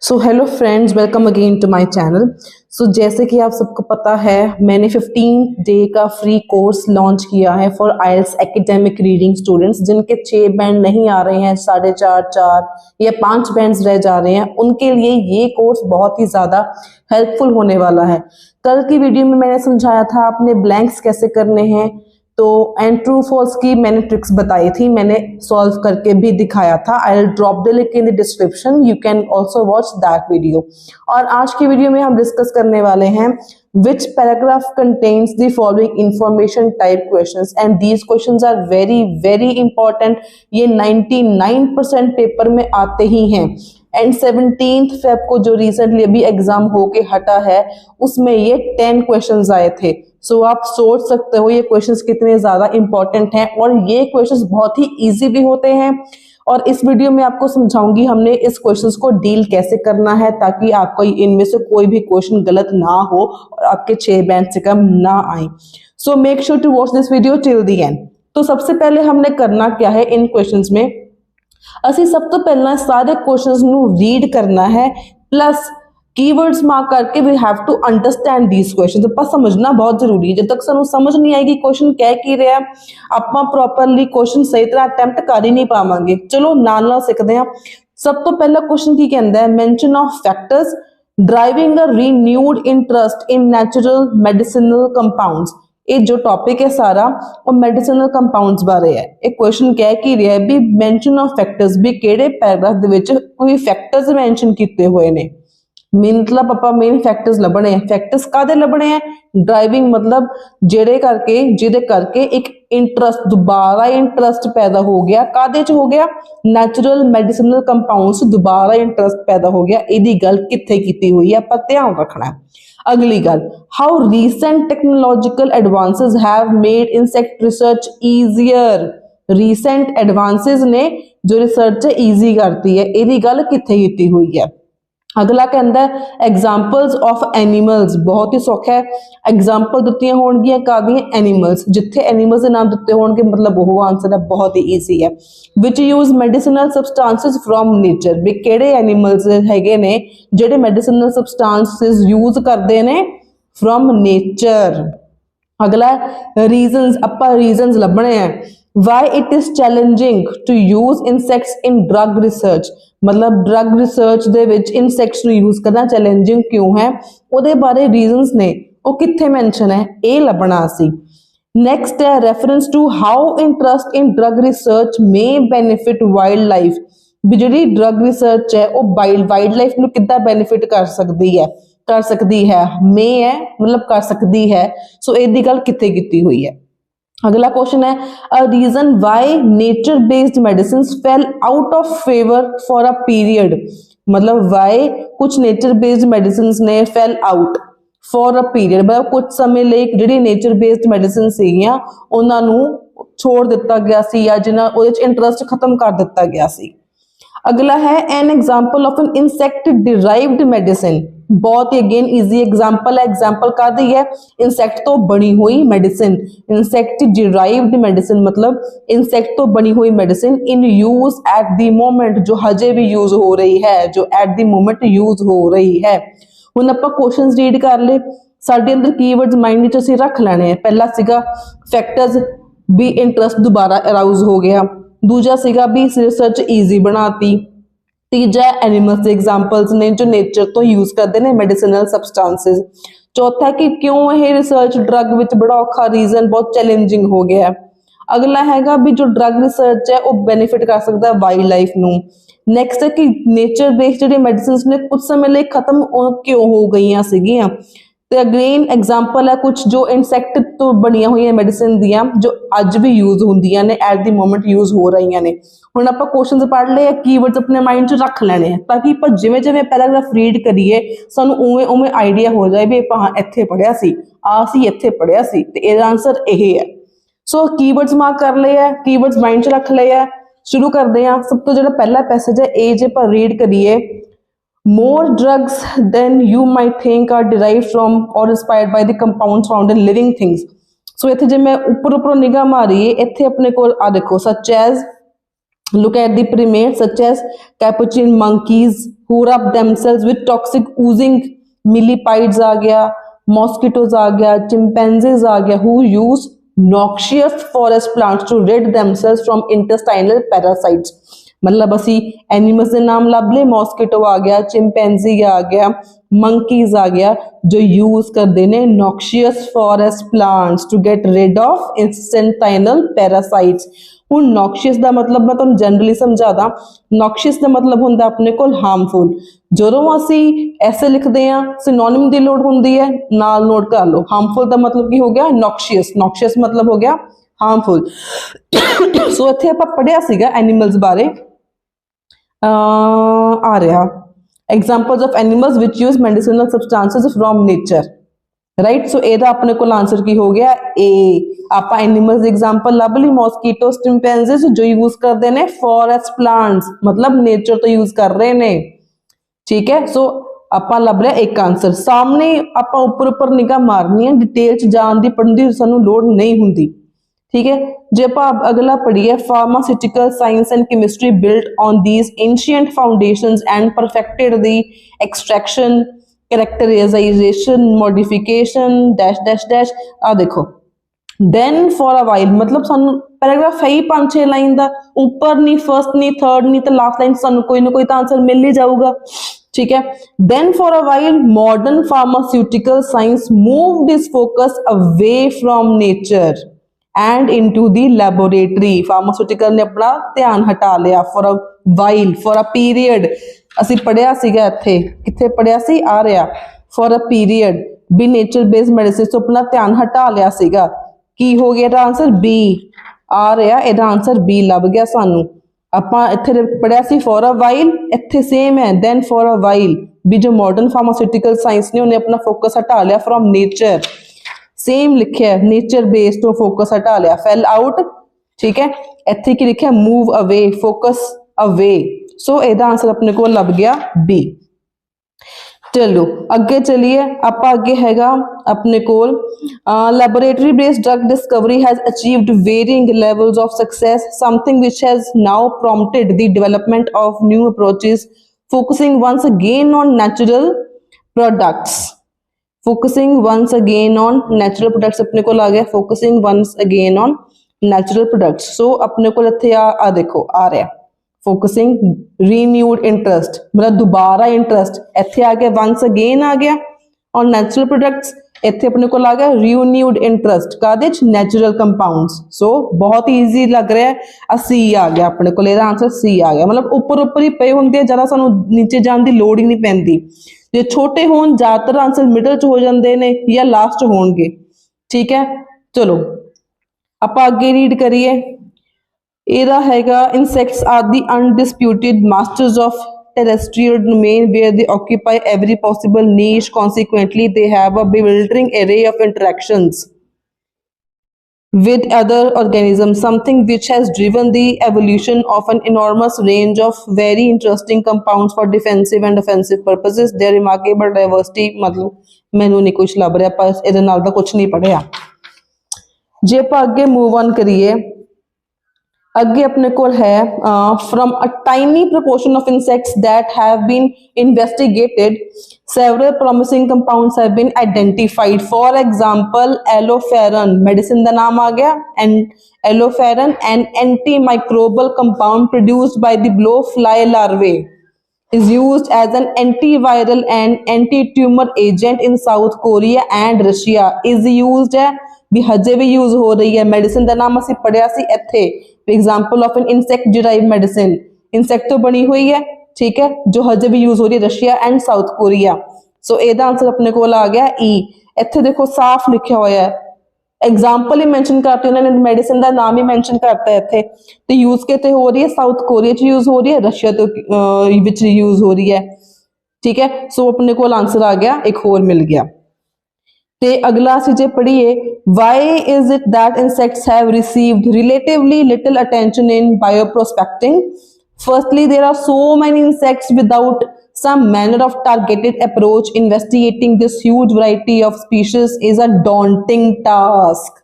So hello friends, welcome again to my channel. So जैसे कि आप सबको पता है, मैंने 15 डे का फ्री कोर्स लॉन्च किया है for IELTS academic reading students जिनके 6 बैंड नहीं आ रहे हैं, 4.5 4 या 5 बैंड्स रह जा रहे हैं। उनके लिए ये कोर्स बहुत ही ज़्यादा हेल्पफुल होने वाला है। कल की वीडियो में मैंने समझाया था आपने ब्लैंक्स कैसे करने हैं, तो एंड ट्रू फॉल्स की मैंने ट्रिक्स बताई थी, मैंने सॉल्व करके भी दिखाया था। I will drop the link in the description, you can also watch that video. और आज की वीडियो में हम डिस्कस करने वाले हैं which paragraph contains the following information type questions, and these questions are very very important. ये 99% paper में आते ही हैं। एंड 17 फेब को जो रिसेंटली अभी एग्जाम होके हटा है उसमें ये 10 क्वेश्चंस आए थे। सो आप सोच सकते हो ये क्वेश्चंस कितने ज्यादा इंपॉर्टेंट हैं, और ये क्वेश्चंस बहुत ही इजी भी होते हैं। और इस वीडियो में आपको समझाऊंगी हमने इस क्वेश्चंस को डील कैसे करना है ताकि आपको इनमें से कोई भी क्वेश्चन गलत ना हो और आपके 6 बैंड से कम ना आए। So make sure to watch this video till the end. तो सबसे पहले हमने करना क्या है इन क्वेश्चंस में, ਅਸੀਂ सब तो पहला सारे क्वेश्चंस ਨੂੰ रीड करना है, प्लस कीवर्ड्स मार्क करके we have to understand these questions. ਆਪਾਂ समझना बहुत जरूरी है। जब तक ਸਾਨੂੰ समझ नहीं आएगी क्वेश्चन कह की रहा, ਆਪਾਂ प्रॉपरली क्वेश्चन सही तरह अटैम्प्ट कर ही नहीं पावांगे। चलो नाल नाल सीखते हैं। सब तो पहला क्वेश्चन की कहता है, mention of factors driving a renewed interest in natural medicinal compounds. ये जो टॉपिक है सारा वो मेडिसिनल कंपाउंड्स बारे है। एक क्वेश्चन कह की रहा है भी मेंशन ऑफ फैक्टर्स, भी किहड़े पैराग्राफ दे विच कोई फैक्टर्स मेंशन किए हुए ने। मतलब अपा मेन फैक्टर्स लभने हैं। फैक्टर्स कादे लभने हैं? ड्राइविंग मतलब जिहड़े करके जिहदे करके एक इंटरेस्ट, दोबारा इंटरेस्ट पैदा हो गया। कादे च हो गया? नैचुरल मेडिसिनल कंपाउंड्स दोबारा इंटरेस्ट पैदा हो गया। इहदी गल कित्थे कीती हुई है, आपां ध्यान रखना है। अगली गल, how recent technological advances have made insect research easier. Recent advances ने जो रिसर्च है ईजी करती है, इहदी गल कित्थे कीती हुई है। अगला कहता है एग्जाम्पल्स ऑफ एनिमल्स। बहुत ही सौखा है। एग्जाम्पल दित्तियां होणगियां कादियां? एनिमल्स। जिथे एनिमल्स के नाम दिते होणगे मतलब वो आंसर है, बहुत ही ईजी है। Which use medicinal substances from nature. भी किहड़े एनिमल्स हैगे ने जिहड़े मेडिसिनल सबसटांसिस यूज करते ने फ्रॉम नेचर। अगला रीजनस, आपां रीजनस लभणे हैं। Why it is challenging to use insects in drug research. मतलब ड्रग रिसर्च दे विच इंसैक्ट्स नूं यूज करना चैलेंजिंग क्यों है, उहदे बारे रीजनस ने वो कित्थे मैंशन है, ये लभना सी। नेक्स्ट है reference to how interest in drug research may benefit wildlife. भी जिहड़ी ड्रग रिसर्च है वो वाइल्ड लाइफ नूं किद्दां बेनिफिट कर सकती है, मे है मतलब कर सकती है। सो इहदी गल कित्थे कीती हुई है। अगला क्वेश्चन है, a reason why nature based medicine fell out of favour for a period. मतलब वाई कुछ नेचर बेस्ड मेडिसिन ने fell out for a period, मतलब कुछ समय ਲਈ ਜਿਹੜੀ नेचर बेस्ड मेडिसिन ਸੀਗੀਆਂ ਉਹਨਾਂ ਨੂੰ छोड़ दिता गया सी या जिन्हां ਉਹਦੇ ਚ इंटरेस्ट खत्म कर दिता गया सी। अगला है an example of an insect derived medicine. बहुत ही अगेन इजी एग्जाम्पल है। एग्जाम्पल का दी है इंसैक्ट तो बनी हुई मेडिसिन। इंसैक्ट डिराइव्ड मेडिसिन मतलब इंसैक्ट तो बनी हुई medicine in use at the moment, जो हजे भी यूज हो रही है, जो एट द मोमेंट यूज हो रही है। हुण आपां क्वेश्चंस रीड कर ले, साडे अंदर कीवर्ड्स माइंड च असीं रख लैणे हैं। पहला सीगा फैक्टर्स, भी इंटरेस्ट दोबारा अराउज हो गया। दूजा सीगा भी रिसर्च ईजी बनाती। तीजा एनिमल्स एग्जाम्पल्स ने जो नेचर तो यूज करते हैं मेडिसिनल सबसटांसिस। चौथा कि क्यों यह रिसर्च ड्रग विच बड़ा औखा, रीजन बहुत चैलेंजिंग हो गया है। अगला हैगा भी जो ड्रग रिसर्च है वो बेनिफिट कर सकता है वाइल्ड लाइफ नूं। नैक्सट है कि नेचर बेस्ड जो मेडिसिन ने कुछ समय लिए खत्म क्यों हो गई सीगियां। तो अगेन एग्जाम्पल है कुछ जो इंसैक्ट तो बनिया हुई मेडिसिन दियां जो अज भी यूज होंदियां ने, एट द मोमेंट यूज हो रही ने। हुण आपां क्वेश्चंस पढ़ ले, कीवर्ड्स अपने माइंड च रख लैणे हैं ताकि आपां जिवें जिवें पैराग्राफ रीड करिए सानूं उवें उवें आइडिया हो जाए भी आपां इत्थे पढ़िया सी, सी इत्थे पढ़िया सी, ते इहदा आंसर यही है। सो कीवर्ड्स मार्क कर ले है, कीवर्ड्स माइंड च रख ले है। शुरू करते हैं। सब तो जो पहला पैसेज है ये जे आपां रीड करिए, more drugs than you might think are derived from or inspired by the compounds found in living things। so इत्थे जे मैं ऊपर निगाह मारी इत्थे अपने कोल आ देखो, such as look at the primates such as capuchin monkeys, who rub themselves with toxic oozing millipedes आ गया, mosquitoes आ गया, chimpanzees आ गया, who use noxious forest plants to rid themselves from intestinal parasites। मतलब ਅਸੀਂ एनिमल्स ਦੇ नाम ਲੱਭ ਲਏ, mosquito आ गया, चिंपैंजी आ गया, monkeys आ गया, जो यूज करते ने noxious forest plants to get rid of intestinal parasites। ਹੁਣ noxious ਦਾ मतलब मैं ਤੁਹਾਨੂੰ जनरली समझादा, noxious ਦਾ मतलब ਹੁੰਦਾ ਆਪਣੇ ਕੋਲ harmful। ਜਦੋਂ ਅਸੀਂ ऐसे लिखते हैं सिनोनिम ਦੀ ਲੋੜ ਹੁੰਦੀ ਹੈ, ਨਾਲ ਨੋਟ ਕਰ ਲਓ। harmful ਦਾ मतलब ਕੀ ਹੋ ਗਿਆ, noxious, noxious मतलब ਹੋ ਗਿਆ harmful। ਸੋ ਇੱਥੇ ਆਪਾਂ ਪੜਿਆ ਸੀਗਾ ਐਨੀਮਲਸ ਬਾਰੇ, आ रहा examples of animals which use medicinal substances from nature, right. So एदा अपने को आंसर की हो गया ए। आप एनिमल्स एग्जाम्पल लभ ली, मॉस्कीटोस, चिंपैंजीज जो यूज करते हैं फॉरेस्ट प्लांट्स, मतलब नेचर तो यूज कर रहे ने, ठीक है। सो आप लभ लिया एक आंसर। सामने आप उपर उपर निगाह मारनी है, डिटेल च जान दी पढ़ने की सानू लोड़ नहीं हुंदी, ठीक है। जे आप अगला पढ़िए, pharmaceutical science and chemistry built on these ancient foundations and perfected the extraction, characterisation, modification dash dash dash. आ देखो, देन फॉर अ वाइल मतलब सानू पैराग्राफ है ही 5-6 लाइन का, ऊपर नहीं, फर्स्ट नहीं, थर्ड नहीं, तो लास्ट लाइन सानू कोई ना कोई तो आंसर मिल ही जाऊगा, ठीक है। Then for a while modern pharmaceutical science moved its focus away from nature and into the laboratory. Pharmaceutical ने अपना ध्यान हटा लिया। For a while, for a period असी पढ़िया सीगा, इत्थे कित्थे पढ़िया सी, आ रहा फॉर अ पीरियड भी नेचर बेस्ड मेडिसिन तो अपना ध्यान हटा लिया सीगा। की हो गया आंसर बी, आ रहा एदा आंसर बी लभ गया सानू। आपां इत्थे पढ़िया सी फॉर अ वाइल, इत्थे सेम है देन फॉर अ वाइल भी जो मॉडर्न फार्मास्यूटिकल साइंस ने उन्हें अपना फोकस हटा लिया फ्रॉम नेचर, सेम लिखे है नेचर बेस्ड तो फोकस हटा लिया, फेल आउट, ठीक है। इत्थे की लिखा मूव अवे, फोकस अवे। सो एदा आंसर अपने को लभ गया बी। चलो अगे चलिए, आप अगे हैगा अपने कोल laboratory based drug discovery has achieved varying levels of success, something which has now prompted the development of new approaches focusing once again on natural products. Focusing once again on natural products अपने को आ गया, focusing once again on natural products. So अपने को इत्थे आ देखो आ रहा focusing renewed interest, मतलब दोबारा इंटरस्ट, इत्थे आ गया वंस अगेन आ गया ऑन नेचुरल प्रोडक्ट्स, इत्थे अपने को आ गया रिन्यूड इंटरस्ट कादे च, नेचुरल कंपाउंड्स। सो बहुत ईजी लग रहा है, सी आ गया अपने को, आंसर सी आ गया। मतलब उपर उपर ही पे होंगे, ज़्यादा सानू नीचे जाने की लोड़ ही नहीं पैंदी। जे छोटे होन ज़्यादातर आंसर मिडल च हो जाते हैं या लास्ट च होणगे, ठीक है। चलो आप अगे रीड करिए, इहदा हैगा insects are the undisputed masters of terrestrial domain where they occupy every possible niche, consequently they have a bewildering array of interactions with other organisms, something which has driven the evolution of an enormous range of very interesting compounds for defensive and offensive purposes, their remarkable diversity। मतलब मैनू नहीं कुछ लभ रहा, पर इहदे नाल दा कुछ नहीं पढ़िया। जे आप अगे मूव ऑन करिए, अगे अपने को है from a tiny proportion of insects that have been investigated several promising compounds have been identified. For example alloferon, medicine का नाम आ गया, and alloferon an anti microbial compound produced by the blow fly larvae is used as an antiviral and anti-tumor agent in South Korea and Russia। is used है भी हजे भी use हो रही है। मेडिसिन का नाम असी पढ़िया सी इत्थे, example of an insect derive medicine, insect तो बनी हुई है, ठीक है, जो हजे भी यूज हो रही है रशिया एंड साउथ कोरिया। सो एदा आंसर अपने को आ गया ई। इत्थे देखो साफ लिखा हुआ है, एग्जाम्पल ही मैंशन करते उन्होंने, मेडिसिन का नाम ही मैंशन करता है इत्थे, तो यूज के हो रही है साउथ कोरिया च यूज हो रही है, रशिया तो विच यूज हो रही है, ठीक है। सो अपने को आंसर आ गया, एक होर मिल गया। ते अगला असीं जे पढ़िए, why is it that insects have received relatively little attention in bioprospecting. Firstly there are so many insects without some manner of targeted approach, investigating this huge variety of species is a daunting task।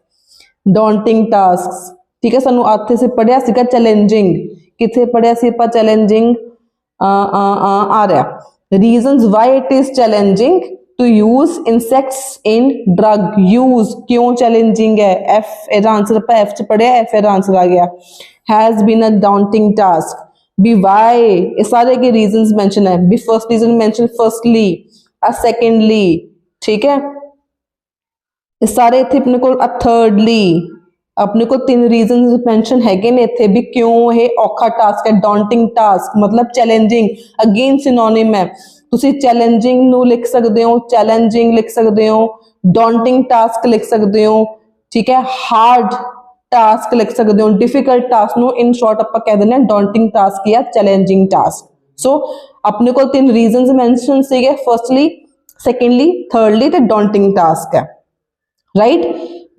daunting tasks, ठीक है। सानू आथे से पढ़िया सीगा challenging, किथे पढ़िया सी आपां चैलेंजिंग, आ रहा reasons why it is challenging to use insects in drug use क्यों चैलेंजिंग है एफ एदा आंसर आप एफ च पढ़िया एफ एदा आंसर आ गया has been a daunting task बी वाई ये सारे के रीजंस मेंशन है बी first reason mention firstly secondly ठीक है ये सारे इतने अपने को थर्डली अपने को तीन रीजन मेंशन हैगे ने इतने भी क्यों ये औखा टास्क है डॉन्टिंग टास्क मतलब चैलेंजिंग अगेन सिनोनिम है तुसी चैलेंजिंग नु लिख सकते हो चैलेंजिंग लिख सकते हो डॉन्टिंग टास्क लिख सकते हो ठीक है हार्ड टास्क लिख सकते हो डिफिकल्ट टास्क नु इन शॉर्ट आप कह देने डॉन्टिंग टास्क या चैलेंजिंग टास्क सो अपने को तीन रीजन मेंशन सीगे फर्स्टली सेकेंडली थर्डली ते डॉन्टिंग टास्क है right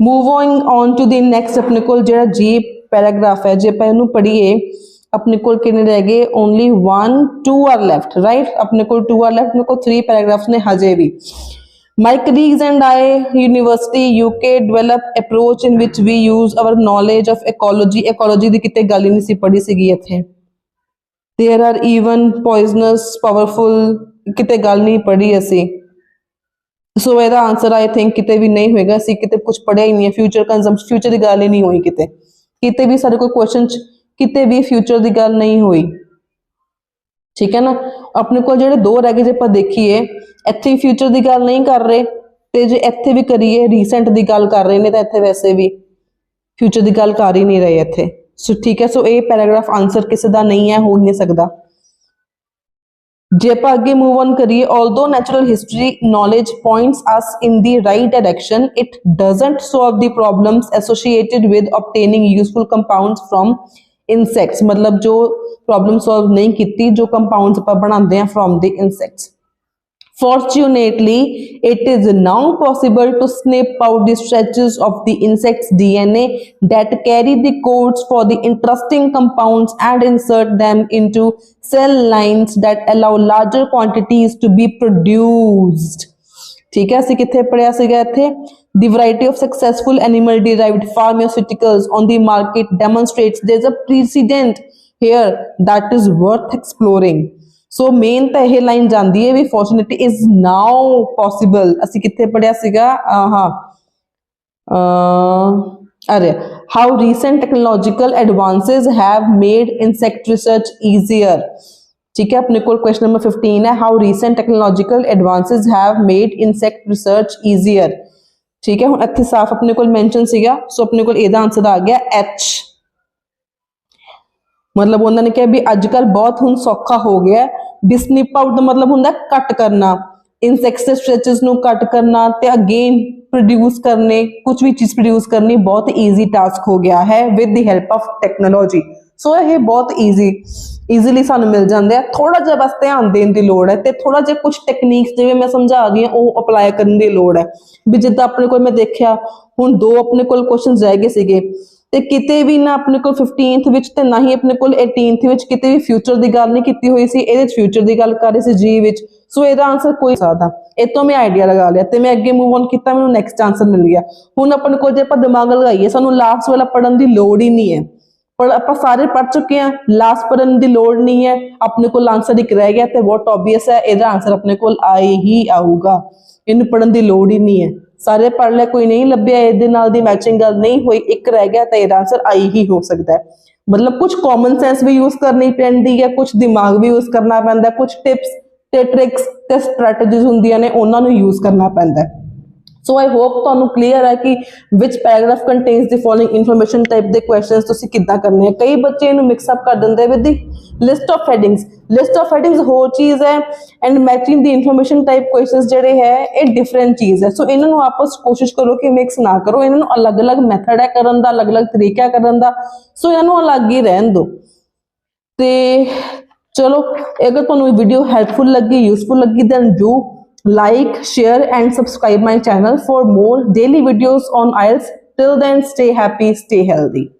moving on to the next अपने को जेड़ा जी पैराग्राफ है जे ਆਪਾਂ ਇਹਨੂੰ ਪੜ੍ਹੀਏ अपने को कितने रह गए ओनली 1 2 आर लेफ्ट राइट अपने को 2 आर लेफ्ट अपने को 3 पैराग्राफ्स ने हजे भी My colleagues and I, University UK, develop approach in which we use our knowledge of ecology. Ecology ਦੀ ਕਿਤੇ ਗੱਲ ਹੀ ਨਹੀਂ ਸੀ ਪੜ੍ਹੀ ਸੀਗੀ ਇੱਥੇ There are even poisonous, powerful ਕਿਤੇ ਗੱਲ ਨਹੀਂ ਪੜ੍ਹੀ ਅਸੀਂ ਸੋ ਇਹਦਾ ਆਨਸਰ ਆਈ ਥਿੰਕ ਕਿਤੇ ਵੀ ਨਹੀਂ ਹੋਏਗਾ ਅਸੀਂ ਕਿਤੇ ਕੁਝ ਪੜਿਆ ਹੀ ਨਹੀਂ ਹੈ ਫਿਊਚਰ ਕੰਜ਼ੰਪਸ਼ਨ ਫਿਊਚਰ ਦੀ ਗੱਲ ਹੀ ਨਹੀਂ ਹੋਈ ਕਿਤੇ ਕਿਤੇ ਵੀ ਸਾਡੇ ਕੋਈ ਕੁਐਸਚਨ ਚ ਕਿਤੇ ਵੀ ਫਿਊਚਰ ਦੀ ਗੱਲ ਨਹੀਂ ਹੋਈ ਠੀਕ ਹੈ ਨਾ ਆਪਣੇ ਕੋਲ ਜਿਹੜੇ ਦੋ ਰਹਿ ਗਏ ਜੇ ਆਪਾਂ ਦੇਖੀਏ ਇੱਥੇ ਫਿਊਚਰ ਦੀ ਗੱਲ ਨਹੀਂ ਕਰ ਰਹੇ ਤੇ ਜੇ ਇੱਥੇ ਵੀ ਕਰੀਏ ਰੀਸੈਂਟ ਦੀ ਗੱਲ ਕਰ ਰਹੇ ਨੇ ਤਾਂ ਇੱਥੇ ਵੈਸੇ ਵੀ ਫਿਊਚਰ ਦੀ ਗੱਲ ਕਰ ਹੀ ਨਹੀਂ ਰਹੇ ਇੱਥੇ ਸੋ ਠੀਕ ਹੈ ਸੋ ਇਹ ਪੈਰਾਗ੍ਰਾਫ ਆਨਸਰ ਕਿਸੇ ਦਾ ਨਹੀਂ ਹੈ ਹੋ ਨਹੀਂ ਸਕਦਾ ਜੇ ਆਪਾਂ ਅੱਗੇ ਮੂਵ ਔਨ ਕਰੀਏ although natural history knowledge points us in the right direction it doesn't solve the problems associated with obtaining useful compounds from insects मतलब जो problem solve नहीं कीती जो compounds ਆਪਾਂ ਬਣਾਉਂਦੇ ਆ from the insects Fortunately, it is now possible to snip out the stretches of the insect's DNA that carry the codes for the interesting compounds and insert them into cell lines that allow larger quantities to be produced. ठीक है ਅਸੀਂ ਕਿੱਥੇ ਪੜਿਆ ਸੀਗਾ ਇੱਥੇ The variety of successful animal derived pharmaceuticals on the market demonstrates there is a precedent here that is worth exploring. So main ਤਾਂ ਇਹ line ਜਾਂਦੀ ਹੈ ਵੀ ਫੋਰਚੂਨੇਟਲੀ ਇਜ਼ ਨਾਓ ਪੋਸੀਬਲ ਅਸੀਂ ਕਿੱਥੇ ਪੜਿਆ ਸੀਗਾ ਅਰੇ how recent technological advances have made insect research easier ठीक है अपने को क्वेश्चन नंबर 15 है how recent technological advances have made insect research easier ठीक है हुण इत्थे साफ अपने को मेंशन सीगा सो अपने को ਇਹਦਾ आंसर आ गया एच मतलब उन्होंने कहा भी अजकल बहुत हुण सौखा हो गया भी स्निप आउट का मतलब हुंदा कट करना इंसेक्ट्स के स्ट्रेचेस नु कट करना ते अगेन प्रोड्यूस करने कुछ भी चीज प्रोड्यूस करनी बहुत ईजी टास्क हो गया है with the help of technology so ये बहुत ईजीली सानू मिल जाते हैं थोड़ा जिहा बस ध्यान देने की लोड़ है ते थोड़ा जिहा कुछ टेक्निक्स जिवें मैं समझा रही हूं वो अप्लाई करने की लोड़ है भी जिद्दां अपने कोल मैं देखिया हुण दो अपने कोल क्वेश्चन रह गए सीगे ਤੇ ਕਿਤੇ ਵੀ ਨਾ ਆਪਣੇ ਕੋਲ 15th ਵਿੱਚ ਤੇ ਨਾ ਹੀ ਆਪਣੇ ਕੋਲ 18th ਵਿੱਚ ਕਿਤੇ ਵੀ ਫਿਊਚਰ ਦੀ ਗੱਲ ਨਹੀਂ ਕੀਤੀ ਹੋਈ ਸੀ ਇਹਦੇ ਵਿੱਚ ਫਿਊਚਰ ਦੀ ਗੱਲ ਕਰ ਰਹੀ ਸੀ ਜੀ ਵਿੱਚ ਸੋ ਇਹਦਾ ਆਨਸਰ ਕੋਈ ਸਕਦਾ ਇਹ ਤੋਂ ਮੈਂ ਆਈਡੀਆ ਲਗਾ ਲਿਆ ਤੇ ਮੈਂ ਅੱਗੇ ਮੂਵ ਔਨ ਕੀਤਾ ਮੈਨੂੰ ਨੈਕਸਟ ਆਨਸਰ ਮਿਲ ਗਿਆ ਹੁਣ ਆਪਣੇ ਕੋਲ ਜੇ ਆਪਾਂ ਦਿਮਾਗ ਲਗਾਈਏ ਸਾਨੂੰ ਲਾਸਟ ਵਾਲਾ ਪੜਨ ਦੀ ਲੋੜ ਹੀ ਨਹੀਂ ਹੈ पर आप सारे पढ़ चुके हैं लास्ट पढ़ने की लोड़ नहीं है अपने को आंसर एक रह गया तो बहुत ऑब्वियस है ਇਹਦਾ आंसर अपने को आए ही आऊगा इन्हें पढ़ने की लोड़ ही नहीं है सारे पढ़ लिया कोई नहीं लभ्या ਇਹਦੇ ਨਾਲ ਦੀ मैचिंग गल नहीं हुई एक रह गया तो ਇਹਦਾ आंसर आई ही हो सकता है मतलब कुछ कॉमन सेंस भी यूज करनी पैंदी है कुछ दिमाग भी यूज करना पैंदा कुछ टिप्स ते ट्रिक्स ते स्ट्रैटेजीज हुंदियां ने उन्हां नूं यूज करना पैंदा है सो आई होप तुहानू क्लीयर है कि which paragraph contains the following information type के क्वेश्चंस तुसीं किद्दां करने हैं कई बच्चे इन्हू मिक्सअप कर देंगे with the list of headings होर चीज़ है and matching the information type questions जिहड़े है ये डिफरेंट चीज़ है सो इन्होंने आपस कोशिश करो कि मिक्स ना करो इन्होंने अलग अलग मैथड है करन दा अलग अलग तरीका करन दा सो इन्होंने अलग ही रहन दो ते चलो अगर तुहानू वीडियो हेल्पफुल लगी यूजफुल लगी then do like, share and subscribe my channel for more daily videos on IELTS. Till then, stay happy, stay healthy.